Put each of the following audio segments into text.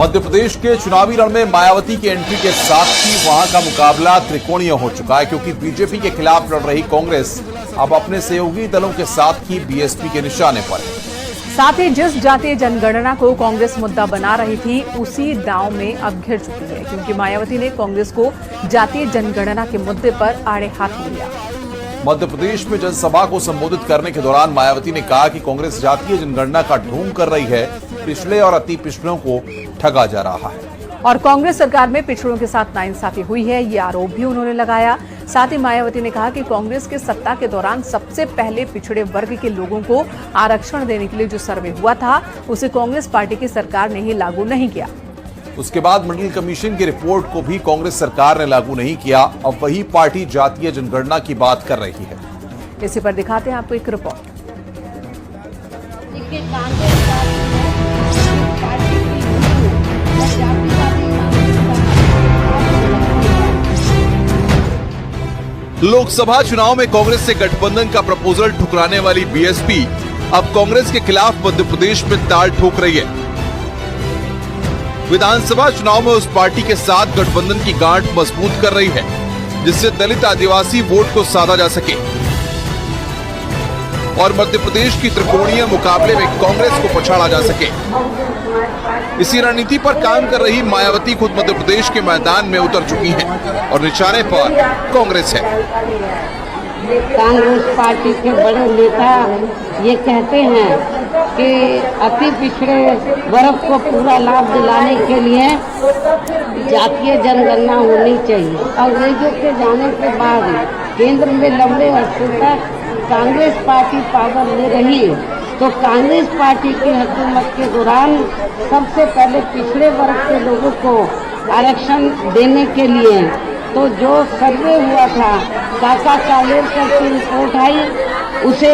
मध्य प्रदेश के चुनावी रण में मायावती की एंट्री के साथ ही वहां का मुकाबला त्रिकोणीय हो चुका है, क्योंकि बीजेपी के खिलाफ लड़ रही कांग्रेस अब अपने सहयोगी दलों के साथ ही बीएसपी के निशाने पर है। साथ ही जिस जातीय जनगणना को कांग्रेस मुद्दा बना रही थी, उसी दांव में अब घिर चुकी है, क्योंकि मायावती ने कांग्रेस को जातीय जनगणना के मुद्दे पर आड़े हाथ लिया। मध्य प्रदेश में जनसभा को संबोधित करने के दौरान मायावती ने कहा कि कांग्रेस जातीय जनगणना का ढोंग कर रही है, पिछले और अति पिछड़ों को ठगा जा रहा है और कांग्रेस सरकार में पिछड़ों के साथ नाइंसाफी हुई है, ये आरोप भी उन्होंने लगाया। साथ ही मायावती ने कहा कि कांग्रेस के सत्ता के दौरान सबसे पहले पिछड़े वर्ग के लोगों को आरक्षण देने के लिए जो सर्वे हुआ था, उसे कांग्रेस पार्टी की सरकार ने ही लागू नहीं किया। उसके बाद मंडल कमीशन की रिपोर्ट को भी कांग्रेस सरकार ने लागू नहीं किया। अब वही पार्टी जातीय जनगणना की बात कर रही है। इसी पर दिखाते हैं आपको एक रिपोर्ट। लोकसभा चुनाव में कांग्रेस से गठबंधन का प्रपोजल ठुकराने वाली बीएसपी अब कांग्रेस के खिलाफ मध्य प्रदेश में ताल ठोक रही है। विधानसभा चुनाव में उस पार्टी के साथ गठबंधन की गांठ मजबूत कर रही है, जिससे दलित आदिवासी वोट को साधा जा सके और मध्य प्रदेश की त्रिकोणीय मुकाबले में कांग्रेस को पछाड़ा जा सके। इसी रणनीति पर काम कर रही मायावती खुद मध्य प्रदेश के मैदान में उतर चुकी हैं और निशाने पर कांग्रेस है। कांग्रेस पार्टी के बड़े नेता ये कहते हैं कि अति पिछड़े वर्ग को पूरा लाभ दिलाने के लिए जातीय जनगणना होनी चाहिए। अंग्रेजों के जाने के बाद केंद्र में लंबे अरसे तक कांग्रेस पार्टी पावर ले रही, तो कांग्रेस पार्टी की हुकूमत के दौरान सबसे पहले पिछड़े वर्ग के लोगों को आरक्षण देने के लिए तो जो सर्वे हुआ था, काका कालेलकर की रिपोर्ट आई, उसे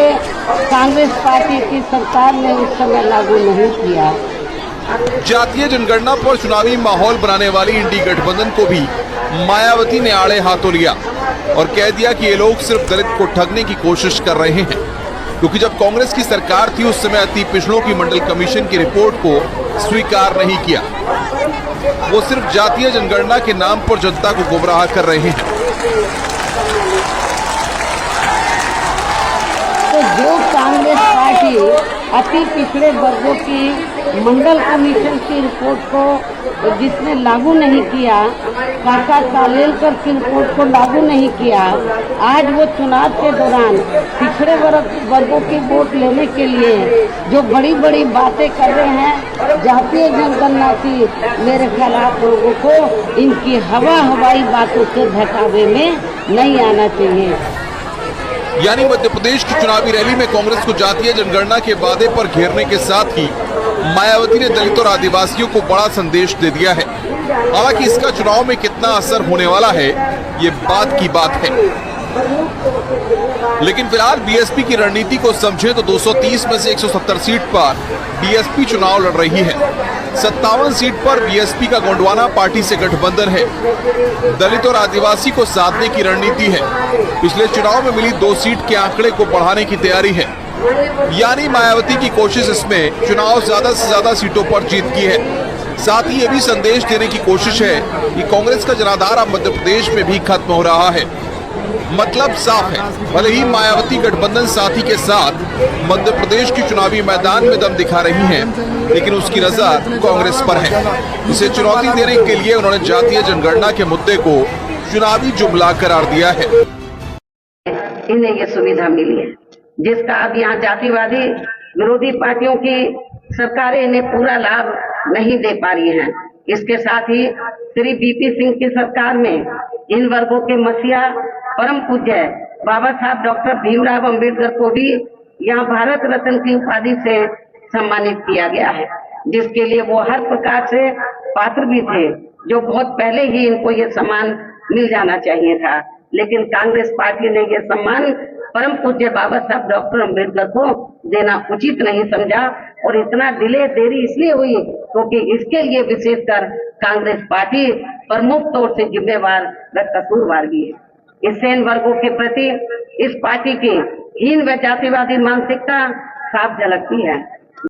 कांग्रेस पार्टी की सरकार ने उस समय लागू नहीं किया। जातीय जनगणना पर चुनावी माहौल बनाने वाली इंडी गठबंधन को भी मायावती ने आड़े हाथों लिया और कह दिया कि ये लोग सिर्फ दलित को ठगने की कोशिश कर रहे हैं, क्योंकि जब कांग्रेस की सरकार थी उस समय अति पिछड़ों की मंडल कमीशन की रिपोर्ट को स्वीकार नहीं किया। वो सिर्फ जातीय जनगणना के नाम पर जनता को गुमराह कर रहे हैं। तो जो कांग्रेस पार्टी अति पिछड़े वर्गों की मंडल कमीशन की रिपोर्ट को जिसने लागू नहीं किया, काका कालेलकर की रिपोर्ट को लागू नहीं किया, आज वो चुनाव के दौरान पिछड़े वर्गों की वोट लेने के लिए जो बड़ी बड़ी बातें कर रहे हैं जातीय जनगणना की, मेरे ख्याल आप लोगों को इनकी हवाई बातों से बहकावे में नहीं आना चाहिए। यानी मध्य प्रदेश की चुनावी रैली में कांग्रेस को जातीय जनगणना के वादे पर घेरने के साथ ही मायावती ने दलित और आदिवासियों को बड़ा संदेश दे दिया है। हालांकि इसका चुनाव में कितना असर होने वाला है, ये बात की बात है। लेकिन फिलहाल बीएसपी की रणनीति को समझे तो 230 में से 170 सीट पर बीएसपी चुनाव लड़ रही है। 57 सीट पर बीएसपी का गोंडवाना पार्टी से गठबंधन है। दलित और आदिवासी को साधने की रणनीति है। पिछले चुनाव में मिली 2 सीट के आंकड़े को बढ़ाने की तैयारी है। यानी मायावती की कोशिश इसमें चुनाव ज्यादा से ज्यादा सीटों पर जीत की है। साथ ही ये भी संदेश देने की कोशिश है कि कांग्रेस का जनाधार अब मध्य प्रदेश में भी खत्म हो रहा है। मतलब साफ है, भले ही मायावती गठबंधन साथी के साथ मध्य प्रदेश की चुनावी मैदान में दम दिखा रही हैं, लेकिन उसकी नजर कांग्रेस पर है। इसे चुनौती देने के लिए उन्होंने जातीय जनगणना के मुद्दे को चुनावी जुमला करार दिया है। इन्हें ये सुविधा मिली है, जिसका अब यहाँ जातिवादी विरोधी पार्टियों की सरकारें इन्हें पूरा लाभ नहीं दे पा रही हैं। इसके साथ ही श्री बीपी सिंह की सरकार में इन वर्गों के मसीहा परम पूज्य बाबा साहब डॉक्टर भीमराव अंबेडकर को भी यहाँ भारत रत्न की उपाधि से सम्मानित किया गया है, जिसके लिए वो हर प्रकार से पात्र भी थे, जो बहुत पहले ही इनको ये सम्मान मिल जाना चाहिए था। लेकिन कांग्रेस पार्टी ने ये सम्मान परम पूज्य बाबा साहब डॉक्टर अंबेडकर को देना उचित नहीं समझा और इतना देरी इसलिए हुई क्योंकि इसके लिए विशेषकर कांग्रेस पार्टी प्रमुख तौर से जिम्मेवार व कसूरवार भी है। इससे इन वर्गों के प्रति इस पार्टी की हीन व जातिवादी मानसिकता साफ झलकती है।